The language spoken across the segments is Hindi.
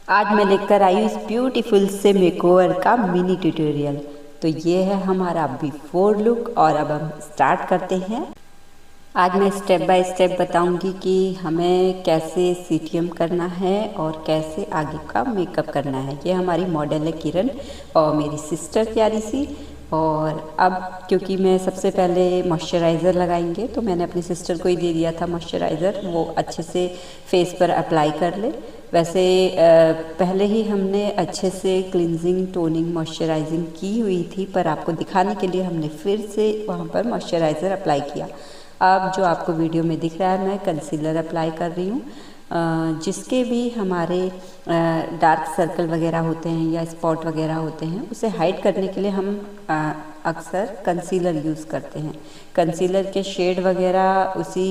आज मैं लेकर आई हूँ इस ब्यूटीफुल से मेकओवर का मिनी ट्यूटोरियल। तो ये है हमारा बिफोर लुक और अब हम स्टार्ट करते हैं। आज मैं स्टेप बाय स्टेप बताऊंगी कि हमें कैसे सीटीएम करना है और कैसे आगे का मेकअप करना है। ये हमारी मॉडल है किरण और मेरी सिस्टर प्यारी सी। और अब क्योंकि मैं सबसे पहले मॉइस्चराइज़र लगाएंगे तो मैंने अपनी सिस्टर को ही दे दिया था मॉइस्चराइज़र, वो अच्छे से फेस पर अप्लाई कर ले। वैसे पहले ही हमने अच्छे से क्लिनजिंग, टोनिंग, मॉइस्चराइजिंग की हुई थी, पर आपको दिखाने के लिए हमने फिर से वहाँ पर मॉइस्चराइज़र अप्लाई किया। अब जो आपको वीडियो में दिख रहा है मैं कंसीलर अप्लाई कर रही हूँ। जिसके भी हमारे डार्क सर्कल वगैरह होते हैं या स्पॉट वगैरह होते हैं उसे हाइड करने के लिए हम अक्सर कंसीलर यूज़ करते हैं। कंसीलर के शेड वगैरह उसी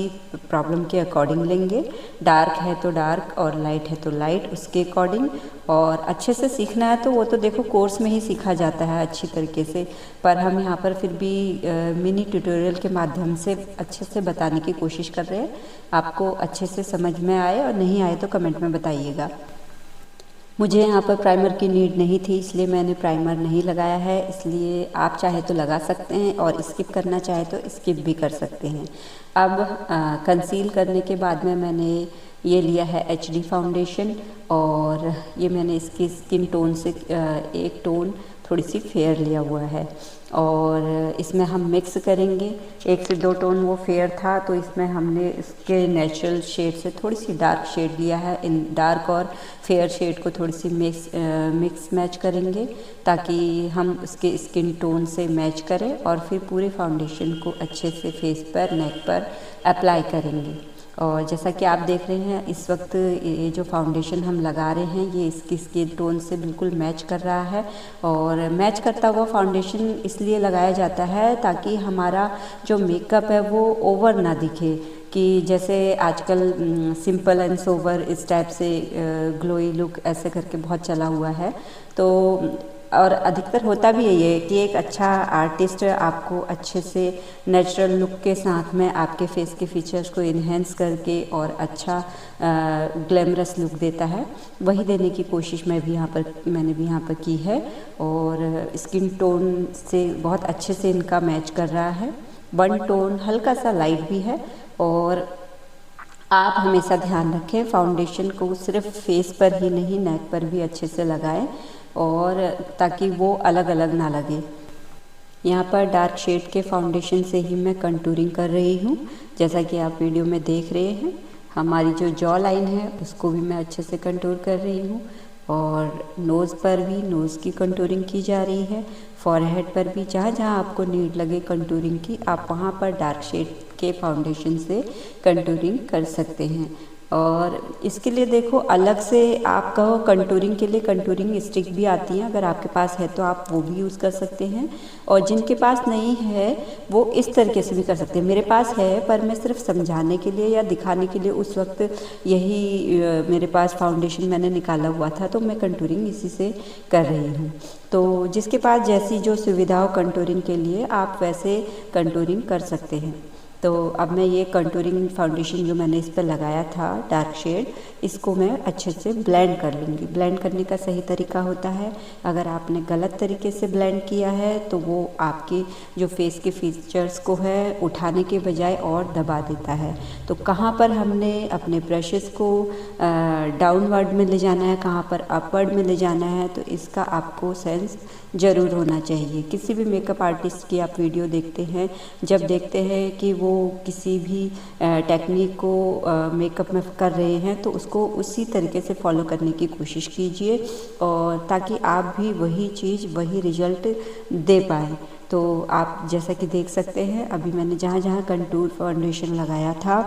प्रॉब्लम के अकॉर्डिंग लेंगे। डार्क है तो डार्क और लाइट है तो लाइट, उसके अकॉर्डिंग। और अच्छे से सीखना है तो वो तो देखो कोर्स में ही सीखा जाता है अच्छी तरीके से, पर हम यहाँ पर फिर भी मिनी ट्यूटोरियल के माध्यम से अच्छे से बताने की कोशिश कर रहे हैं। आपको अच्छे से समझ में आए और नहीं आए तो कमेंट में बताइएगा। मुझे यहाँ पर प्राइमर की नीड नहीं थी इसलिए मैंने प्राइमर नहीं लगाया है, इसलिए आप चाहे तो लगा सकते हैं और स्किप करना चाहे तो स्किप भी कर सकते हैं। अब कंसील करने के बाद में मैंने ये लिया है HD फाउंडेशन और ये मैंने इसकी स्किन टोन से एक टोन थोड़ी सी फेयर लिया हुआ है और इसमें हम मिक्स करेंगे। 1 से 2 टोन वो फेयर था तो इसमें हमने इसके नेचुरल शेड से थोड़ी सी डार्क शेड लिया है। इन डार्क और फेयर शेड को थोड़ी सी मिक्स मैच करेंगे ताकि हम उसके स्किन टोन से मैच करें और फिर पूरे फाउंडेशन को अच्छे से फेस पर, नेक पर अप्लाई करेंगे। और जैसा कि आप देख रहे हैं इस वक्त ये जो फाउंडेशन हम लगा रहे हैं ये इसकी स्किन टोन से बिल्कुल मैच कर रहा है। और मैच करता हुआ फाउंडेशन इसलिए लगाया जाता है ताकि हमारा जो मेकअप है वो ओवर ना दिखे, कि जैसे आजकल सिंपल एंड सोवर इस टाइप से ग्लोई लुक ऐसे करके बहुत चला हुआ है। तो और अधिकतर होता भी यही है कि एक अच्छा आर्टिस्ट आपको अच्छे से नेचुरल लुक के साथ में आपके फेस के फीचर्स को इन्हेंस करके और अच्छा ग्लैमरस लुक देता है। वही देने की कोशिश मैंने भी यहाँ पर की है और स्किन टोन से बहुत अच्छे से इनका मैच कर रहा है। 1 टोन हल्का सा लाइट भी है। और आप हमेशा ध्यान रखें फाउंडेशन को सिर्फ फेस पर ही नहीं नेक पर भी अच्छे से लगाएं और ताकि वो अलग अलग ना लगे। यहाँ पर डार्क शेड के फाउंडेशन से ही मैं कंटूरिंग कर रही हूँ। जैसा कि आप वीडियो में देख रहे हैं हमारी जो जॉ लाइन है उसको भी मैं अच्छे से कंटूर कर रही हूँ और नोज़ पर भी नोज़ की कंटूरिंग की जा रही है। फॉरहेड पर भी जहाँ जहाँ आपको नीड लगे कंटूरिंग की आप वहाँ पर डार्क शेड के फाउंडेशन से कंटूरिंग कर सकते हैं। और इसके लिए देखो अलग से आप कहो कंटूरिंग के लिए कंटूरिंग स्टिक भी आती हैं, अगर आपके पास है तो आप वो भी यूज़ कर सकते हैं। और जिनके पास नहीं है वो इस तरीके से भी कर सकते हैं। मेरे पास है पर मैं सिर्फ समझाने के लिए या दिखाने के लिए उस वक्त यही मेरे पास फाउंडेशन मैंने निकाला हुआ था तो मैं कंटूरिंग इसी से कर रही हूँ। तो जिसके पास जैसी जो सुविधा हो कंटूरिंग के लिए आप वैसे कंटूरिंग कर सकते हैं। तो अब मैं ये कंटूरिंग फाउंडेशन जो मैंने इस पर लगाया था डार्क शेड, इसको मैं अच्छे से ब्लेंड कर लूँगी। ब्लेंड करने का सही तरीका होता है, अगर आपने गलत तरीके से ब्लेंड किया है तो वो आपकी जो फेस के फीचर्स को है उठाने के बजाय और दबा देता है। तो कहाँ पर हमने अपने ब्रशेस को डाउनवर्ड में ले जाना है, कहाँ पर अपवर्ड में ले जाना है, तो इसका आपको सेंस ज़रूर होना चाहिए। किसी भी मेकअप आर्टिस्ट की आप वीडियो देखते हैं, जब देखते हैं कि वो किसी भी टेक्निक को मेकअप में कर रहे हैं तो उसको उसी तरीके से फॉलो करने की कोशिश कीजिए और ताकि आप भी वही चीज़ वही रिजल्ट दे पाएँ। तो आप जैसा कि देख सकते हैं अभी मैंने जहाँ जहाँ कंटूर फाउंडेशन लगाया था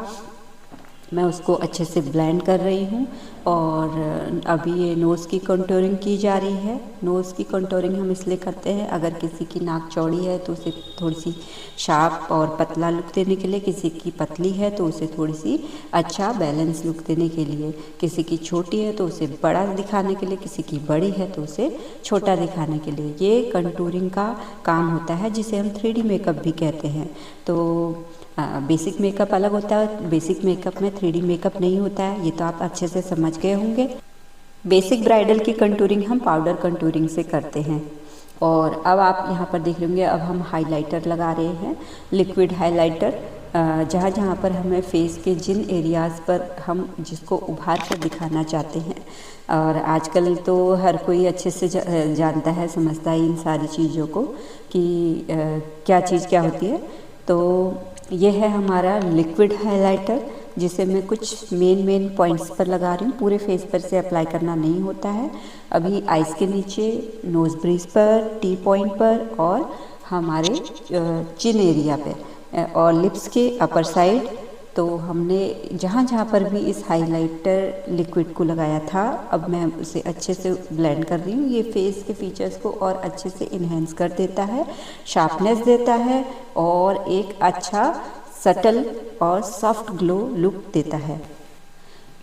मैं उसको अच्छे से ब्लेंड कर रही हूँ। और अभी ये नोज़ की कंटूरिंग की जा रही है। नोज़ की कंटूरिंग हम इसलिए करते हैं, अगर किसी की नाक चौड़ी है तो उसे थोड़ी सी शार्प और पतला लुक देने के लिए, किसी की पतली है तो उसे थोड़ी सी अच्छा बैलेंस लुक देने के लिए, किसी की छोटी है तो उसे बड़ा दिखाने के लिए, किसी की बड़ी है तो उसे छोटा दिखाने के लिए ये कंटूरिंग का काम होता है, जिसे हम 3D मेकअप भी कहते हैं। तो बेसिक मेकअप अलग होता है, बेसिक मेकअप में 3D मेकअप नहीं होता है, ये तो आप अच्छे से समझ गए होंगे। बेसिक ब्राइडल की कंटूरिंग हम पाउडर कंटूरिंग से करते हैं। और अब आप यहाँ पर देख रहे होंगे, अब हम हाइलाइटर लगा रहे हैं, लिक्विड हाइलाइटर। जहाँ जहाँ पर हमें फेस के जिन एरियाज़ पर हम जिसको उभार कर दिखाना चाहते हैं, और आजकल तो हर कोई अच्छे से जानता है, समझता है इन सारी चीज़ों को कि क्या चीज़ क्या होती है। तो ये है हमारा लिक्विड हाइलाइटर, जिसे मैं कुछ मेन पॉइंट्स पर लगा रही हूँ। पूरे फेस पर से अप्लाई करना नहीं होता है। अभी आइज़ के नीचे, नोज़ ब्रिज पर, टी पॉइंट पर और हमारे चिन एरिया पे और लिप्स के अपर साइड। तो हमने जहाँ जहाँ पर भी इस हाइलाइटर लिक्विड को लगाया था, अब मैं उसे अच्छे से ब्लेंड कर रही हूँ। ये फेस के फीचर्स को और अच्छे से इन्हेंस कर देता है, शार्पनेस देता है और एक अच्छा सटल और सॉफ्ट ग्लो लुक देता है।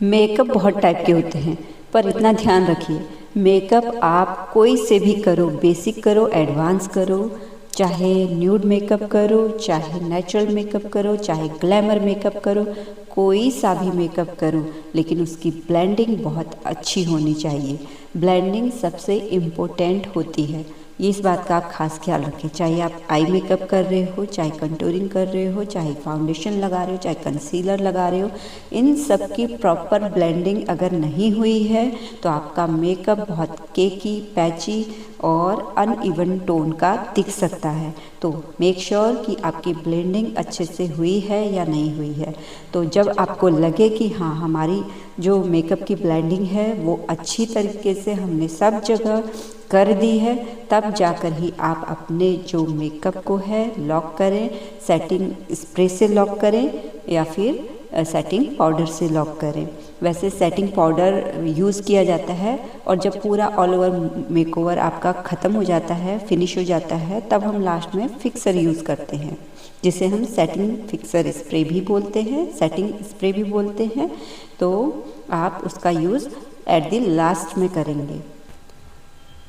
मेकअप बहुत टाइप के होते हैं, पर इतना ध्यान रखिए, मेकअप आप कोई से भी करो, बेसिक करो, एडवांस करो, चाहे न्यूड मेकअप करो, चाहे नेचुरल मेकअप करो, चाहे ग्लैमर मेकअप करो, कोई सा भी मेकअप करो, लेकिन उसकी ब्लेंडिंग बहुत अच्छी होनी चाहिए। ब्लेंडिंग सबसे इम्पोर्टेंट होती है, ये इस बात का आप खास ख्याल रखें। चाहे आप आई मेकअप कर रहे हो, चाहे कंटूरिंग कर रहे हो, चाहे फाउंडेशन लगा रहे हो, चाहे कंसीलर लगा रहे हो, इन सब की प्रॉपर ब्लेंडिंग अगर नहीं हुई है तो आपका मेकअप बहुत केकी, पैची और अनइवन टोन का दिख सकता है। तो मेक श्योर कि आपकी ब्लेंडिंग अच्छे से हुई है या नहीं हुई है। तो जब आपको लगे कि हाँ, हमारी जो मेकअप की ब्लेंडिंग है वो अच्छी तरीके से हमने सब जगह कर दी है, तब जाकर ही आप अपने जो मेकअप को है लॉक करें। सेटिंग स्प्रे से लॉक करें या फिर सेटिंग पाउडर से लॉक करें। वैसे सेटिंग पाउडर यूज़ किया जाता है, और जब पूरा ऑल ओवर मेकओवर आपका ख़त्म हो जाता है, फिनिश हो जाता है, तब हम लास्ट में फिक्सर यूज़ करते हैं, जिसे हम सेटिंग फिक्सर स्प्रे भी बोलते हैं, सेटिंग स्प्रे भी बोलते हैं। तो आप उसका यूज़ एट द लास्ट में करेंगे।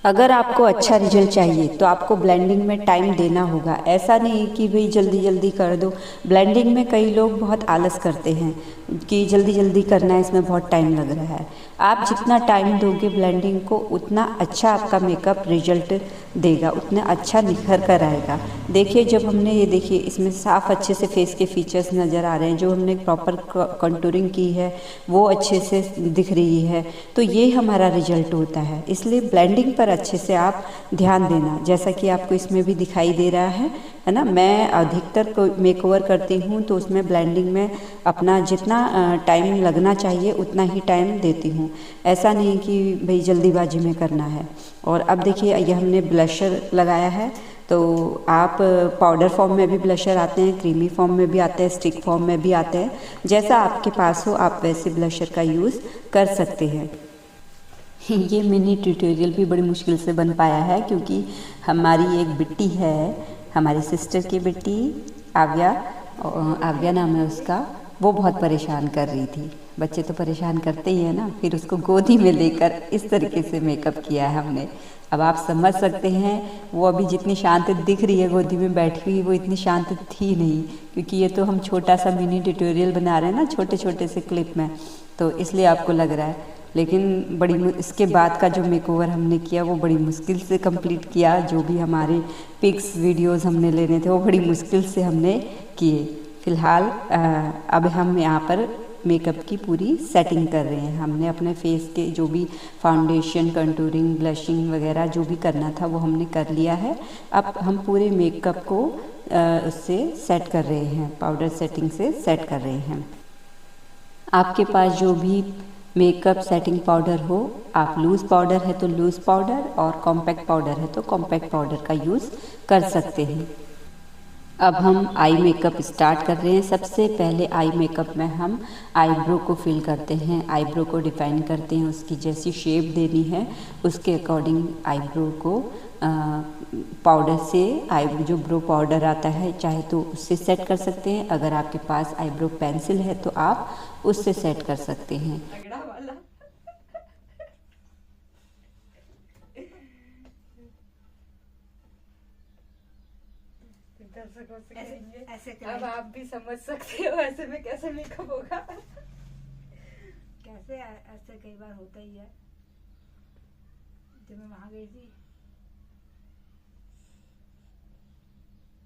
अगर आपको अच्छा रिजल्ट चाहिए तो आपको ब्लेंडिंग में टाइम देना होगा। ऐसा नहीं कि भाई जल्दी जल्दी कर दो। ब्लेंडिंग में कई लोग बहुत आलस करते हैं कि जल्दी जल्दी करना है, इसमें बहुत टाइम लग रहा है। आप जितना टाइम दोगे ब्लेंडिंग को, उतना अच्छा आपका मेकअप रिजल्ट देगा, उतना अच्छा निखर कर आएगा। देखिए, जब हमने ये देखिए, इसमें साफ अच्छे से फेस के फीचर्स नज़र आ रहे हैं, जो हमने प्रॉपर कंटूरिंग की है वो अच्छे से दिख रही है। तो ये हमारा रिजल्ट होता है। इसलिए ब्लेंडिंग पर अच्छे से आप ध्यान देना, जैसा कि आपको इसमें भी दिखाई दे रहा है ना। मैं अधिकतर मेकओवर करती हूँ तो उसमें ब्लेंडिंग में अपना जितना टाइम लगना चाहिए उतना ही टाइम देती हूँ। ऐसा नहीं कि भाई जल्दीबाजी में करना है। और अब देखिए, ये हमने ब्लशर लगाया है, तो आप पाउडर फॉर्म में भी ब्लशर आते हैं, क्रीमी फॉर्म में भी आते हैं, स्टिक फॉर्म में भी आते हैं। जैसा आपके पास हो आप वैसे ब्लशर का यूज़ कर सकते हैं। ये मिनी ट्यूटोरियल भी बड़ी मुश्किल से बन पाया है, क्योंकि हमारी एक बिट्टी है, हमारी सिस्टर की बेटी आव्या, आव्या नाम है उसका, वो बहुत परेशान कर रही थी। बच्चे तो परेशान करते ही है ना, फिर उसको गोदी में लेकर इस तरीके से मेकअप किया है हमने। अब आप समझ सकते हैं, वो अभी जितनी शांत दिख रही है गोदी में बैठी हुई, वो इतनी शांत थी नहीं, क्योंकि ये तो हम छोटा सा मिनी ट्यूटोरियल बना रहे हैं ना, छोटे छोटे से क्लिप में, तो इसलिए आपको लग रहा है। लेकिन बड़ी इसके बाद का जो मेकओवर हमने किया वो बड़ी मुश्किल से कंप्लीट किया। जो भी हमारे पिक्स वीडियोस हमने लेने थे वो बड़ी मुश्किल से हमने किए। फ़िलहाल अब हम यहाँ पर मेकअप की पूरी सेटिंग कर रहे हैं। हमने अपने फेस के जो भी फाउंडेशन, कंटूरिंग, ब्लशिंग वगैरह जो भी करना था वो हमने कर लिया है। अब हम पूरे मेकअप को उससे सेट कर रहे हैं, पाउडर सेटिंग से सेट कर रहे हैं। आपके पास जो भी मेकअप सेटिंग पाउडर हो, आप लूज़ पाउडर है तो लूज़ पाउडर और कॉम्पैक्ट पाउडर है तो कॉम्पैक्ट पाउडर का यूज़ कर सकते हैं। अब हम आई मेकअप स्टार्ट कर रहे हैं। सबसे पहले आई मेकअप में हम आईब्रो को फिल करते हैं, आईब्रो को डिफाइन करते हैं, उसकी जैसी शेप देनी है उसके अकॉर्डिंग आईब्रो को पाउडर से, आईब्रो जो ब्रो पाउडर आता है चाहे तो उससे सेट कर सकते हैं। अगर आपके पास आईब्रो पेंसिल है तो आप उससे सेट कर सकते हैं। ऐसे अब आप भी समझ सकते हो ऐसे में कैसे मेकअप होगा। कैसे ऐसे कई बार होता ही है। हफ्ते में वहाँ गई थी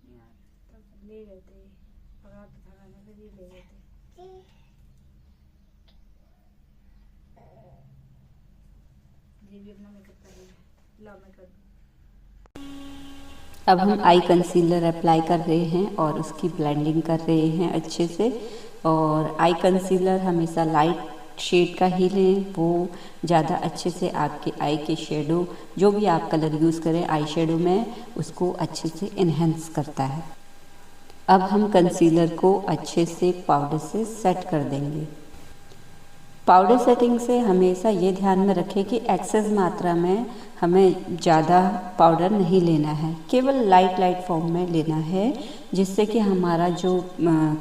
यार, तब ले गए थे, पकड़ा तो था मैंने, फिर ये ले गए थे। ये भी अपना मेकअप कर रही है, ला मैं कर दूँ। अब हम आई कंसीलर अप्लाई कर रहे हैं और उसकी ब्लेंडिंग कर रहे हैं अच्छे से। और आई कंसीलर हमेशा लाइट शेड का ही लें, वो ज़्यादा अच्छे से आपके आई के शेडो, जो भी आप कलर यूज़ करें आई शेडो में, उसको अच्छे से इन्हेंस करता है। अब हम कंसीलर को अच्छे से पाउडर से सेट कर देंगे। पाउडर सेटिंग से हमेशा ये ध्यान में रखें कि एक्सेस मात्रा में हमें ज़्यादा पाउडर नहीं लेना है, केवल लाइट फॉर्म में लेना है, जिससे कि हमारा जो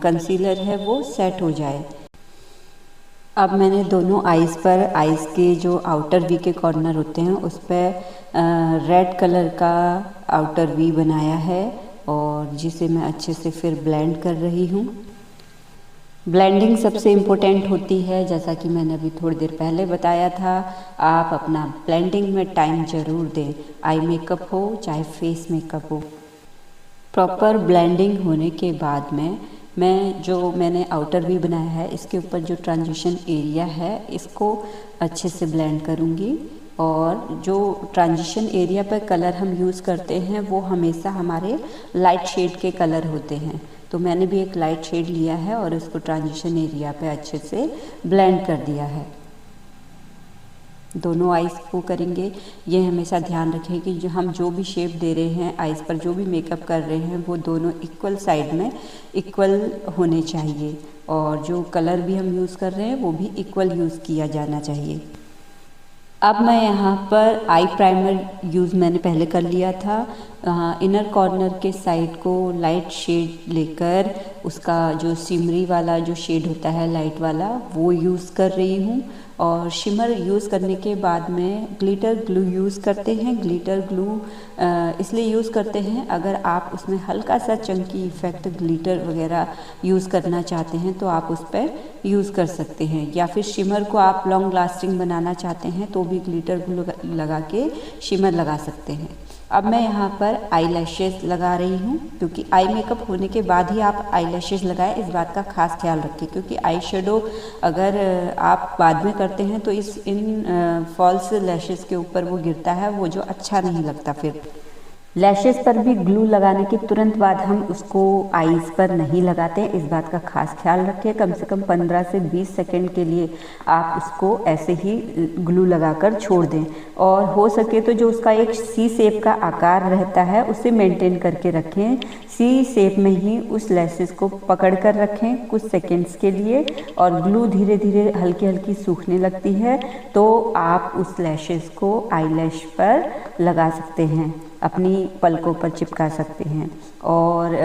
कंसीलर है वो सेट हो जाए। अब मैंने दोनों आइज़ पर, आइज़ के जो आउटर वी के कॉर्नर होते हैं उस पर रेड कलर का आउटर वी बनाया है और जिसे मैं अच्छे से फिर ब्लेंड कर रही हूँ। ब्लेंडिंग सबसे इम्पोर्टेंट होती है, जैसा कि मैंने अभी थोड़ी देर पहले बताया था। आप अपना ब्लेंडिंग में टाइम ज़रूर दें, आई मेकअप हो चाहे फेस मेकअप हो। प्रॉपर ब्लेंडिंग होने के बाद में मैंने आउटर वी बनाया है, इसके ऊपर जो ट्रांजिशन एरिया है इसको अच्छे से ब्लेंड करूँगी। और जो ट्रांजिशन एरिया पर कलर हम यूज़ करते हैं वो हमेशा हमारे लाइट शेड के कलर होते हैं, तो मैंने भी एक लाइट शेड लिया है और इसको ट्रांजिशन एरिया पे अच्छे से ब्लेंड कर दिया है। दोनों आइज़ को करेंगे, ये हमेशा ध्यान रखें कि हम जो भी शेप दे रहे हैं आइज़ पर, जो भी मेकअप कर रहे हैं वो दोनों इक्वल साइड में इक्वल होने चाहिए, और जो कलर भी हम यूज़ कर रहे हैं वो भी इक्वल यूज़ किया जाना चाहिए। अब मैं यहाँ पर आई प्राइमर यूज़ मैंने पहले कर लिया था। इनर कॉर्नर के साइड को लाइट शेड लेकर उसका जो सिमरी वाला जो शेड होता है लाइट वाला वो यूज़ कर रही हूँ। और शिमर यूज़ करने के बाद में ग्लिटर ग्लू यूज़ करते हैं। ग्लिटर ग्लू इसलिए यूज़ करते हैं, अगर आप उसमें हल्का सा चंकी इफ़ेक्ट ग्लिटर वगैरह यूज़ करना चाहते हैं तो आप उस पर यूज़ कर सकते हैं, या फिर शिमर को आप लॉन्ग लास्टिंग बनाना चाहते हैं तो भी ग्लिटर ग्लू लगा के शिमर लगा सकते हैं। अब मैं यहाँ पर आई लैशेज़ लगा रही हूँ, क्योंकि आई मेकअप होने के बाद ही आप आई लैशेज़ लगाएं, इस बात का खास ख्याल रखें, क्योंकि आई शेडो अगर आप बाद में करते हैं तो इन फॉल्स लैशेज़ के ऊपर वो गिरता है, वो जो अच्छा नहीं लगता। फिर लैशेज़ पर भी ग्लू लगाने के तुरंत बाद हम उसको आईज़ पर नहीं लगाते हैं, इस बात का खास ख्याल रखें। कम से कम 15 से 20 सेकंड के लिए आप उसको ऐसे ही ग्लू लगाकर छोड़ दें, और हो सके तो जो उसका एक सी शेप का आकार रहता है उसे मेंटेन करके रखें। सी शेप में ही उस लैशेज़ को पकड़ कर रखें कुछ सेकेंड्स के लिए, और ग्लू धीरे धीरे हल्की हल्की सूखने लगती है तो आप उस लैशेज़ को आई लैश पर लगा सकते हैं, अपनी पलकों पर चिपका सकते हैं। और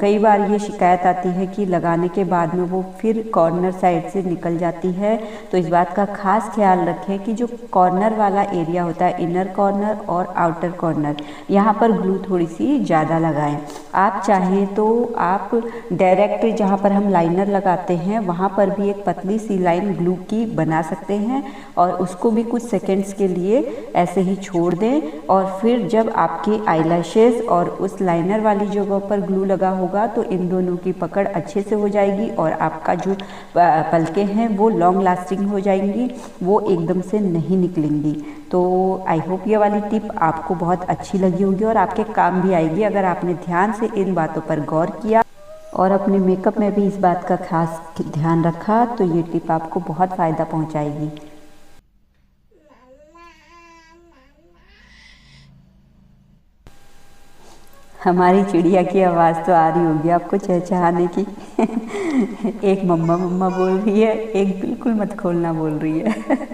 कई बार ये शिकायत आती है कि लगाने के बाद में वो फिर कॉर्नर साइड से निकल जाती है, तो इस बात का खास ख्याल रखें कि जो कॉर्नर वाला एरिया होता है, इनर कॉर्नर और आउटर कॉर्नर, यहाँ पर ग्लू थोड़ी सी ज़्यादा लगाएं। आप चाहें तो आप डायरेक्ट जहाँ पर हम लाइनर लगाते हैं वहाँ पर भी एक पतली सी लाइन ग्लू की बना सकते हैं, और उसको भी कुछ सेकेंड्स के लिए ऐसे ही छोड़ दें, और फिर जब आपके आईलैशेज़ और उस लाइनर वाली जगह पर ग्लू लगा होगा तो इन दोनों की पकड़ अच्छे से हो जाएगी, और आपका जो पलकें हैं वो लॉन्ग लास्टिंग हो जाएंगी, वो एकदम से नहीं निकलेंगी। तो आई होप ये वाली टिप आपको बहुत अच्छी लगी होगी और आपके काम भी आएगी अगर आपने ध्यान से इन बातों पर गौर किया और अपने मेकअप में भी इस बात का खास ध्यान रखा, तो ये टिप आपको बहुत फ़ायदा पहुंचाएगी। हमारी चिड़िया की आवाज़ तो आ रही होगी आपको चहचहाने की। एक मम्मा मम्मा बोल रही है, एक बिल्कुल मत खोलना बोल रही है।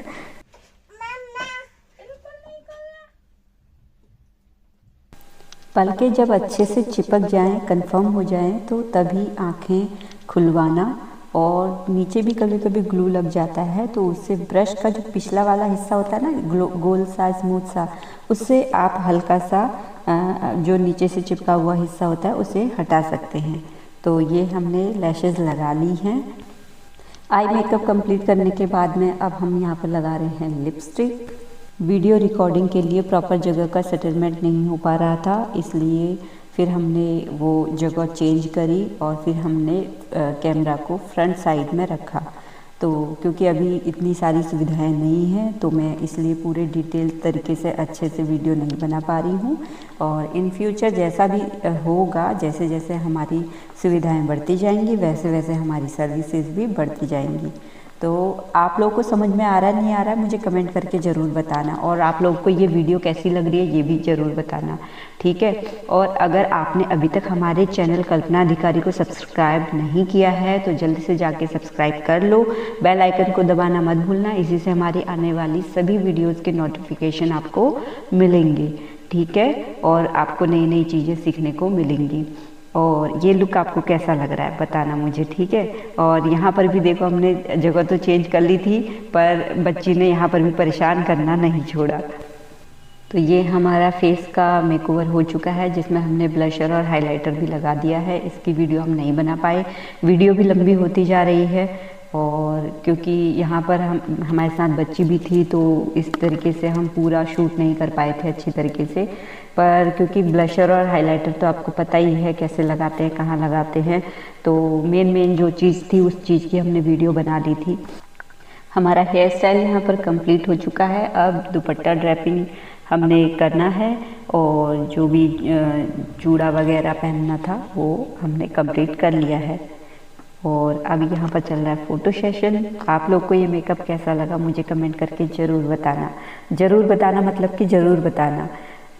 पलकें जब अच्छे से चिपक जाएं, कंफर्म हो जाएं, तो तभी आंखें खुलवाना। और नीचे भी कभी कभी ग्लू लग जाता है तो उससे ब्रश का जो पिछला वाला हिस्सा होता है ना, गोल सा स्मूथ सा, उससे आप हल्का सा जो नीचे से चिपका हुआ हिस्सा होता है उसे हटा सकते हैं। तो ये हमने लैशेज़ लगा ली हैं। आई मेकअप कंप्लीट करने के बाद में अब हम यहाँ पर लगा रहे हैं लिपस्टिक। वीडियो रिकॉर्डिंग के लिए प्रॉपर जगह का सेटलमेंट नहीं हो पा रहा था, इसलिए फिर हमने वो जगह चेंज करी और फिर हमने कैमरा को फ्रंट साइड में रखा। तो क्योंकि अभी इतनी सारी सुविधाएं नहीं हैं, तो मैं इसलिए पूरे डिटेल तरीके से अच्छे से वीडियो नहीं बना पा रही हूँ। और इन फ्यूचर जैसा भी होगा, जैसे जैसे हमारी सुविधाएं बढ़ती जाएंगी, वैसे वैसे हमारी सर्विसेज भी बढ़ती जाएंगी। तो आप लोगों को समझ में आ रहा नहीं आ रहा, मुझे कमेंट करके ज़रूर बताना। और आप लोगों को ये वीडियो कैसी लग रही है ये भी ज़रूर बताना, ठीक है। और अगर आपने अभी तक हमारे चैनल कल्पना अधिकारी को सब्सक्राइब नहीं किया है तो जल्दी से जाके सब्सक्राइब कर लो। बेल आइकन को दबाना मत भूलना, इसी से हमारी आने वाली सभी वीडियोज़ के नोटिफिकेशन आपको मिलेंगे, ठीक है। और आपको नई नई चीज़ें सीखने को मिलेंगी। और ये लुक आपको कैसा लग रहा है बताना मुझे, ठीक है। और यहाँ पर भी देखो, हमने जगह तो चेंज कर ली थी, पर बच्ची ने यहाँ पर भी परेशान करना नहीं छोड़ा। तो ये हमारा फेस का मेकओवर हो चुका है, जिसमें हमने ब्लशर और हाइलाइटर भी लगा दिया है। इसकी वीडियो हम नहीं बना पाए, वीडियो भी लंबी होती जा रही है। और क्योंकि यहाँ पर हमारे साथ बच्ची भी थी, तो इस तरीके से हम पूरा शूट नहीं कर पाए थे अच्छी तरीके से। पर क्योंकि ब्लशर और हाइलाइटर तो आपको पता ही है कैसे लगाते हैं, कहाँ लगाते हैं, तो मेन जो चीज़ थी उस चीज़ की हमने वीडियो बना ली थी। हमारा हेयर स्टाइल यहाँ पर कंप्लीट हो चुका है। अब दुपट्टा ड्रैपिंग हमने करना है, और जो भी चूड़ा वगैरह पहनना था वो हमने कंप्लीट कर लिया है। और अभी यहाँ पर चल रहा है फ़ोटो सेशन। आप लोग को ये मेकअप कैसा लगा मुझे कमेंट करके ज़रूर बताना। ज़रूर बताना मतलब कि ज़रूर बताना।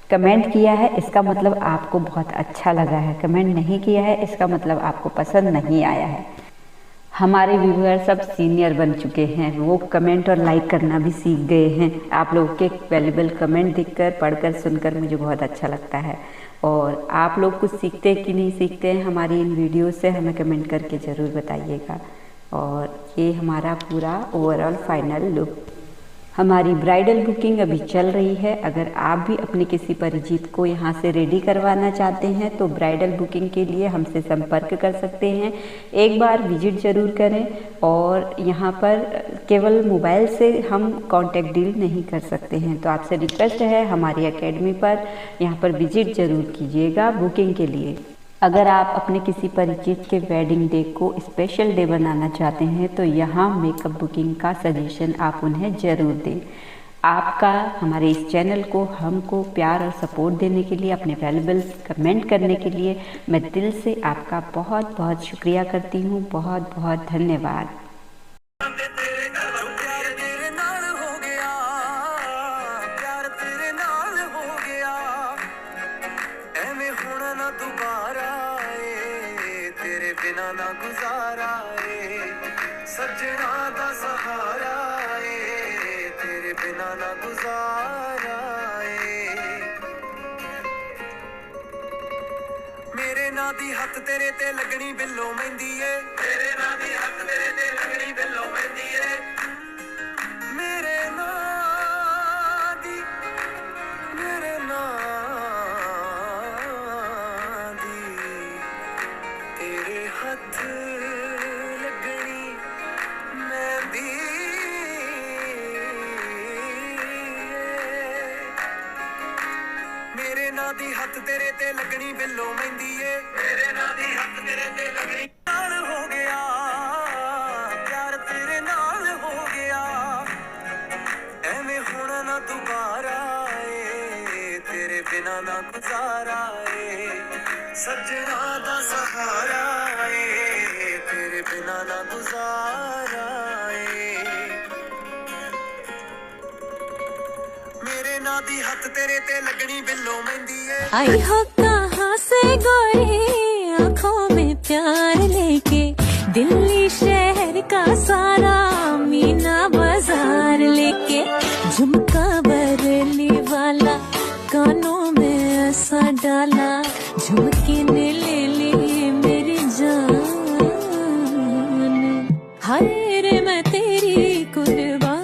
कमेंट किया है इसका मतलब आपको बहुत अच्छा लगा है, कमेंट नहीं किया है इसका मतलब आपको पसंद नहीं आया है। हमारे व्यूअर सब सीनियर बन चुके हैं, वो कमेंट और लाइक करना भी सीख गए हैं। आप लोगों के वैल्यूबल कमेंट देखकर, पढ़कर, सुनकर मुझे बहुत अच्छा लगता है। और आप लोग कुछ सीखते हैं कि नहीं सीखते हैं हमारी इन वीडियो से, हमें कमेंट करके ज़रूर बताइएगा। और ये हमारा पूरा ओवरऑल फाइनल लुक। हमारी ब्राइडल बुकिंग अभी चल रही है। अगर आप भी अपने किसी परिचित को यहाँ से रेडी करवाना चाहते हैं तो ब्राइडल बुकिंग के लिए हमसे संपर्क कर सकते हैं। एक बार विजिट ज़रूर करें। और यहाँ पर केवल मोबाइल से हम कांटेक्ट डील नहीं कर सकते हैं, तो आपसे रिक्वेस्ट है हमारी एकेडमी पर यहाँ पर विजिट ज़रूर कीजिएगा बुकिंग के लिए। अगर आप अपने किसी परिचित के वेडिंग डे को स्पेशल डे बनाना चाहते हैं तो यहाँ मेकअप बुकिंग का सजेशन आप उन्हें ज़रूर दें। आपका हमारे इस चैनल को, हमको प्यार और सपोर्ट देने के लिए, अपने वैल्यूबल कमेंट करने के लिए मैं दिल से आपका बहुत बहुत शुक्रिया करती हूँ। बहुत बहुत धन्यवाद। बिना ना गुजारा सजना दा सहारा तेरे बिना ना गुजारा मेरे ना दी हथ तेरे ते लगनी बिल्लो मेहंदी है, मेरे ना दी हथ तेरे ते लगनी बिल्लो मेहंदी है, मेरे ना दी तेरे हथ लगनी मेहंदी मेरे ना दी हथ तेरे ते लगनी बिल्लो मेहंदी है, मेरे ना दी हथ तेरे ते लगनी प्यार हो गया, प्यार तेरे नाल हो गया, एवें होना ना दोबारा तेरे बिना ना गुजारा सजना दा सहारा तेरे बिना ना गुजारा मेरे ना दी हथ तेरे ते लगनी बिल्लो मेहंदी है। आई हो कहाँ से गोरी आँखों में प्यार लेके, दिल्ली शहर का सारा मीना बाजार लेके, झुमका बरली वाला कानों में ऐसा डाला, झुमके ने ले ली मेरी जान, हाय रे मैं तेरी कुर्बान।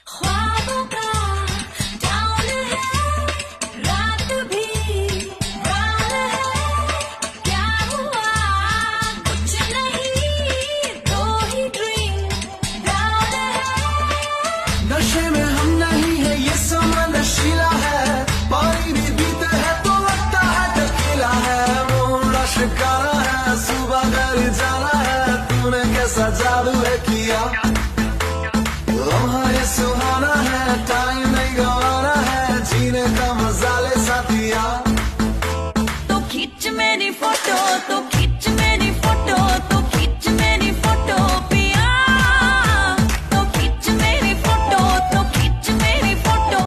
ख्वाबों का जैसा जादू है किया, लम्हा ये सुहाना है, टाइम नहीं गवाना है, जीने का मजा ले साथिया। तो खींच मेरी फोटो, तो